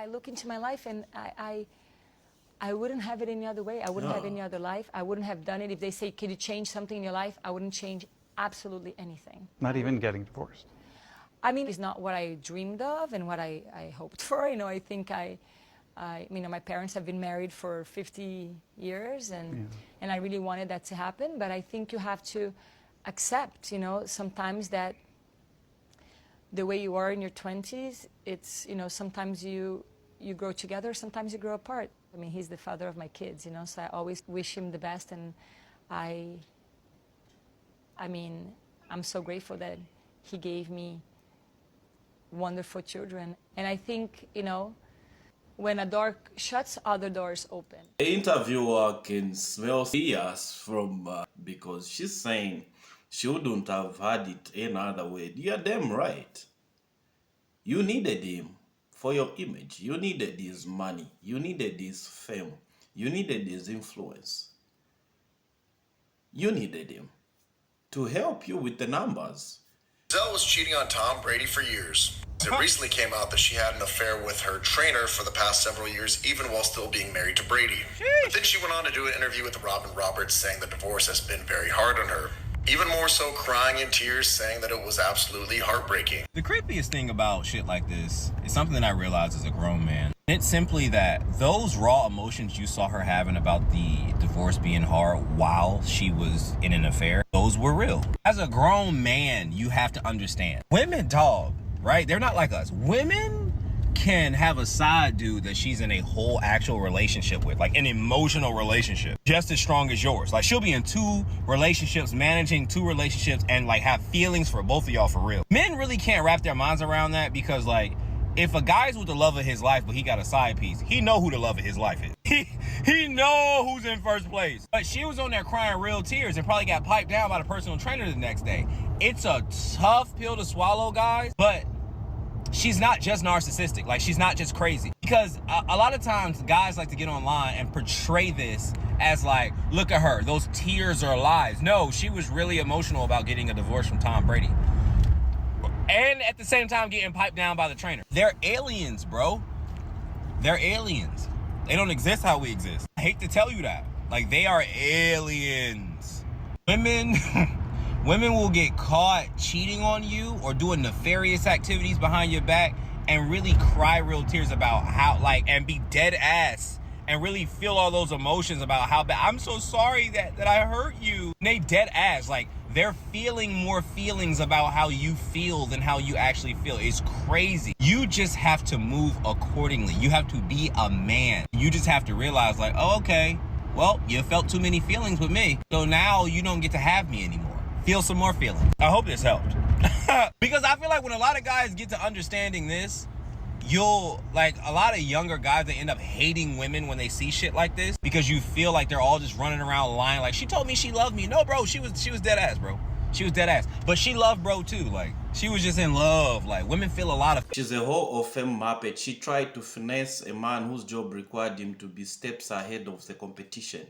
I look into my life and I wouldn't have it any other way. I wouldn't have any other life. I wouldn't have done it. If they say, can you change something in your life? I wouldn't change absolutely anything. Not even getting divorced. I mean, it's not what I dreamed of and what I hoped for. You know, I think my parents have been married for 50 years and I really wanted that to happen. But I think you have to accept, you know, sometimes that the way you are in your 20s, it's, you know, sometimes you grow together, sometimes you grow apart. I mean, he's the father of my kids, you know, so I always wish him the best. And I mean, I'm so grateful that he gave me wonderful children. And I think, you know, when a door shuts, other doors open. The interviewer can smell tears from, because she's saying she wouldn't have had it any other way. You're damn right. You needed him for your image. You needed his money. You needed his fame. You needed his influence. You needed him to help you with the numbers. Gisele was cheating on Tom Brady for years. It recently came out that she had an affair with her trainer for the past several years, even while still being married to Brady. But then she went on to do an interview with Robin Roberts saying the divorce has been very hard on her. Even more so, crying in tears, saying that it was absolutely heartbreaking. The creepiest thing about shit like this is something that I realized as a grown man. It's simply that those raw emotions you saw her having about the divorce being hard while she was in an affair, those were real. As a grown man, you have to understand. Women, dog, right? They're not like us. Women can have a side dude that she's in a whole actual relationship with, like an emotional relationship, just as strong as yours. Like she'll be in 2 relationships, managing 2 relationships, and like have feelings for both of y'all for real. Men really can't wrap their minds around that because like, if a guy's with the love of his life, but he got a side piece, he know who the love of his life is. He know who's in first place. But she was on there crying real tears and probably got piped down by the personal trainer the next day. It's a tough pill to swallow, guys, but she's not just narcissistic. Like, she's not just crazy. Because a lot of times guys like to get online and portray this as like, look at her, those tears are lies. No, she was really emotional about getting a divorce from Tom Brady. And at the same time getting piped down by the trainer. They're aliens, bro. They're aliens. They don't exist how we exist. I hate to tell you that. Like, they are aliens. Women will get caught cheating on you or doing nefarious activities behind your back and really cry real tears about how, like, and be dead ass and really feel all those emotions about how bad, I'm so sorry that I hurt you. And they dead ass, like, they're feeling more feelings about how you feel than how you actually feel. It's crazy. You just have to move accordingly. You have to be a man. You just have to realize like, oh, okay, well, you felt too many feelings with me, so now you don't get to have me anymore. Feel some more feelings. I hope this helped. Because I feel like when a lot of guys get to understanding this, like a lot of younger guys, they end up hating women when they see shit like this because you feel like they're all just running around lying like, she told me she loved me. No, bro, she was dead ass, bro. She was dead ass. But she loved bro too. Like, she was just in love. Like, women feel a lot of... She's a whole of fame muppet. She tried to finesse a man whose job required him to be steps ahead of the competition.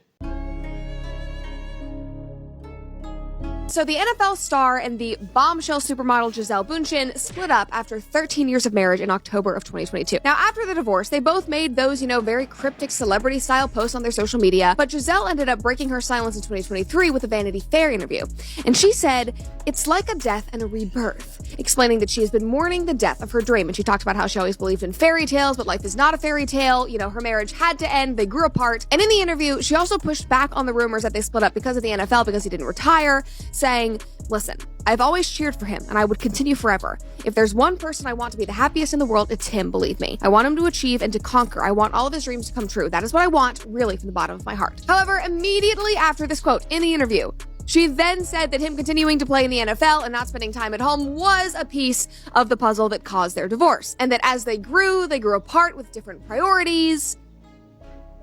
So the NFL star and the bombshell supermodel Gisele Bündchen split up after 13 years of marriage in October of 2022. Now, after the divorce, they both made those, very cryptic celebrity-style posts on their social media, but Gisele ended up breaking her silence in 2023 with a Vanity Fair interview. And she said, "It's like a death and a rebirth," explaining that she has been mourning the death of her dream. And she talked about how she always believed in fairy tales, but life is not a fairy tale. Her marriage had to end. They grew apart. And in the interview, she also pushed back on the rumors that they split up because of the NFL, because he didn't retire, saying, "Listen, I've always cheered for him and I would continue forever. If there's one person I want to be the happiest in the world, it's him, believe me. I want him to achieve and to conquer. I want all of his dreams to come true. That is what I want, really, from the bottom of my heart." However, immediately after this quote in the interview, she then said that him continuing to play in the NFL and not spending time at home was a piece of the puzzle that caused their divorce. And that as they grew apart with different priorities.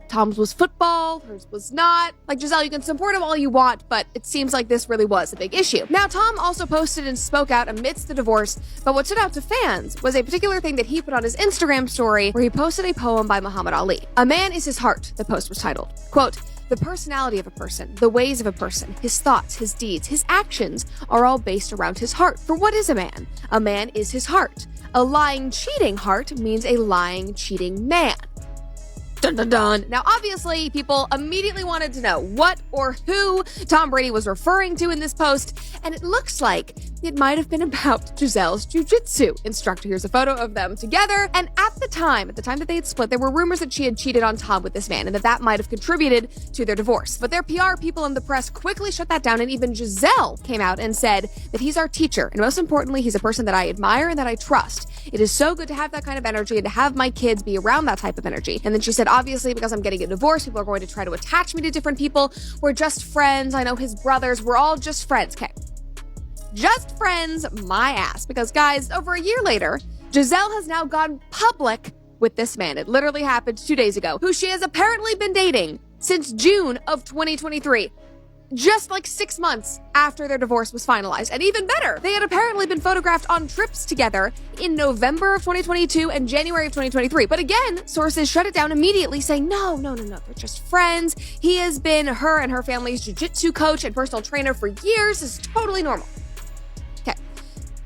Tom's was football, hers was not. Like, Gisele, you can support him all you want, but it seems like this really was a big issue. Now, Tom also posted and spoke out amidst the divorce, but what stood out to fans was a particular thing that he put on his Instagram story where he posted a poem by Muhammad Ali. "A Man is His Heart," the post was titled. Quote, The personality of a person, the ways of a person, his thoughts, his deeds, his actions are all based around his heart. For what is a man? A man is his heart. A lying, cheating heart means a lying, cheating man. Dun dun dun. Now, obviously, people immediately wanted to know what or who Tom Brady was referring to in this post, and it looks like it might have been about Gisele's jiu-jitsu instructor. Here's a photo of them together, and at the time that they had split, there were rumors that she had cheated on Tom with this man, and that might have contributed to their divorce. But their PR people and the press quickly shut that down, and even Gisele came out and said that he's our teacher, and most importantly, he's a person that I admire and that I trust. It is so good to have that kind of energy and to have my kids be around that type of energy. And then she said, obviously, because I'm getting a divorce, people are going to try to attach me to different people. We're just friends. I know his brothers. We're all just friends. Okay. Just friends, my ass. Because, guys, over a year later, Gisele has now gone public with this man. It literally happened 2 days ago, who she has apparently been dating since June of 2023. Just like 6 months after their divorce was finalized. And even better, they had apparently been photographed on trips together in November of 2022 and January of 2023. But again, sources shut it down immediately, saying, no, they're just friends. He has been her and her family's jiu-jitsu coach and personal trainer for years. This is totally normal. Okay,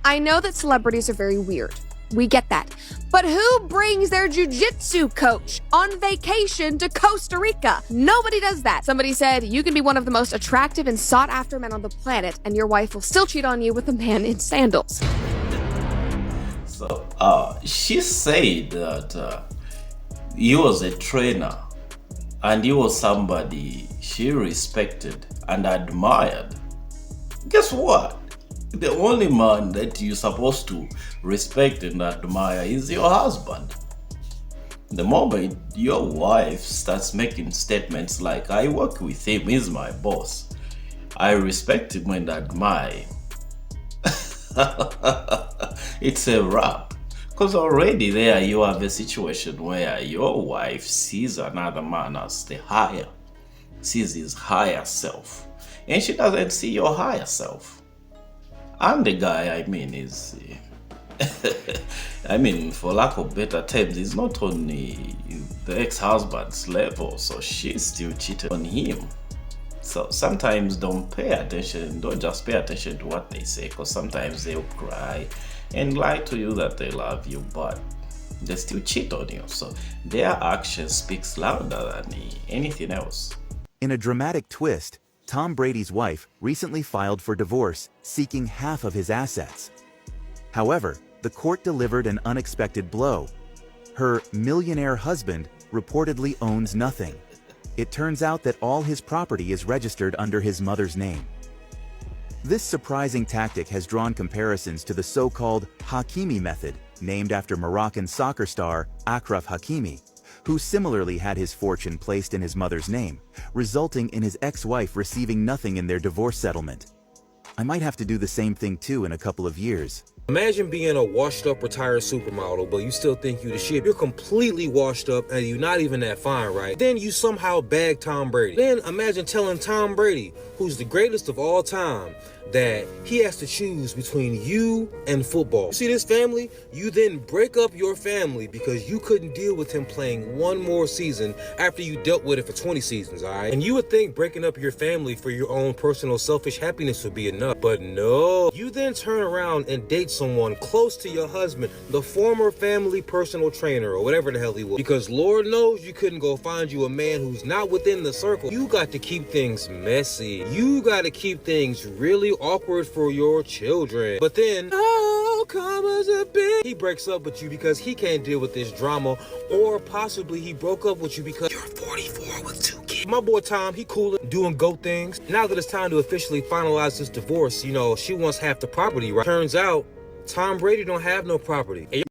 I know that celebrities are very weird. We get that. But who brings their jiu-jitsu coach on vacation to Costa Rica? Nobody does that. Somebody said, you can be one of the most attractive and sought-after men on the planet, and your wife will still cheat on you with a man in sandals. So, she said that he was a trainer, and he was somebody she respected and admired. Guess what? The only man that you're supposed to respect and admire is your husband. The moment your wife starts making statements like, I work with him, he's my boss, I respect him and admire him, it's a wrap. Because already there you have a situation where your wife sees another man as sees his higher self, and she doesn't see your higher self. And the guy, is, for lack of better terms, is not on the ex-husband's level, so she's still cheating on him. So sometimes don't just pay attention to what they say, because sometimes they'll cry and lie to you that they love you, but they still cheat on you. So their action speaks louder than anything else. In a dramatic twist, Tom Brady's wife recently filed for divorce, seeking half of his assets. However, the court delivered an unexpected blow. Her millionaire husband reportedly owns nothing. It turns out that all his property is registered under his mother's name. This surprising tactic has drawn comparisons to the so-called Hakimi method, named after Moroccan soccer star Achraf Hakimi, who similarly had his fortune placed in his mother's name, resulting in his ex-wife receiving nothing in their divorce settlement. I might have to do the same thing too in a couple of years. Imagine being a washed-up retired supermodel, but you still think you the shit. You're completely washed up and you're not even that fine, right? Then you somehow bag Tom Brady. Then imagine telling Tom Brady, who's the greatest of all time, that he has to choose between you and football. You see this family? You then break up your family because you couldn't deal with him playing one more season after you dealt with it for 20 seasons, all right? And you would think breaking up your family for your own personal selfish happiness would be enough, but no. You then turn around and date someone close to your husband, the former family personal trainer or whatever the hell he was, because Lord knows you couldn't go find you a man who's not within the circle. You got to keep things messy. You got to keep things really awkward for your children. But then, he breaks up with you because he can't deal with this drama, or possibly he broke up with you because you're 44 with 2 kids. My boy Tom, he coolin', doing goat things. Now that it's time to officially finalize this divorce, she wants half the property, right? Turns out, Tom Brady don't have no property.